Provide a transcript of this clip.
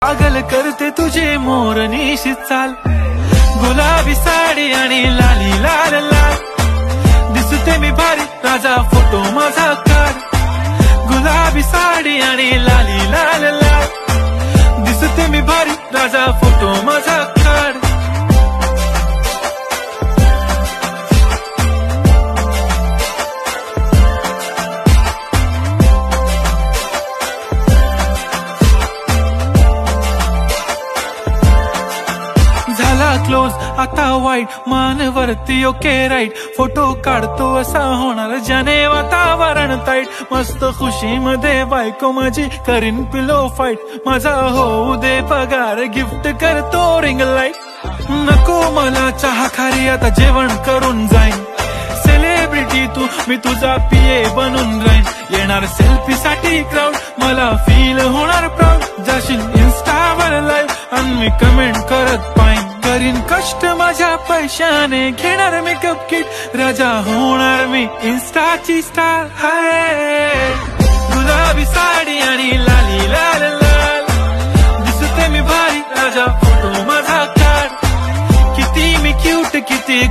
पागल करते तुझे मोरनीशी चाल, गुलाबी साडी आणि लाली लाल लाल, दिसते मी भारी राजा फोटो माझा काढ, गुलाबी साडी आणि लाली लाल लाल, दिसते मी भारी राजा फोटो माझा काढ. झाला क्लोज आता वाईट, मानवरती ओके राईट, फोटो काढतो असा होणार ज्याने वातावरण ताईट, मस्त खुशी मध्ये बायको माझी करीन पिलो फाईट, माझा होऊ दे पगार गिफ्ट करतो रिंग लाईट, नको मला चहा खारी आता जेवण करून जाईन, सेलिब्रिटी तू मी तुझा पीए बनून राहीन, येणार सेल्फी साठी क्राऊड मला फील होणार प्राऊड, जाशील इन्स्टावर लाईव्ह आणि मी कमेंट करत पाईन, करीन कष्ट माझ्या पैशाने, घेणार मेकअप किट राजा होणार मी इन्स्टाची स्टार. हाय गुलाबी साडी आणि लाली लाल लाल, दिसते मी भारी राजा फोटो माझा काढ, किती मी क्यूट किती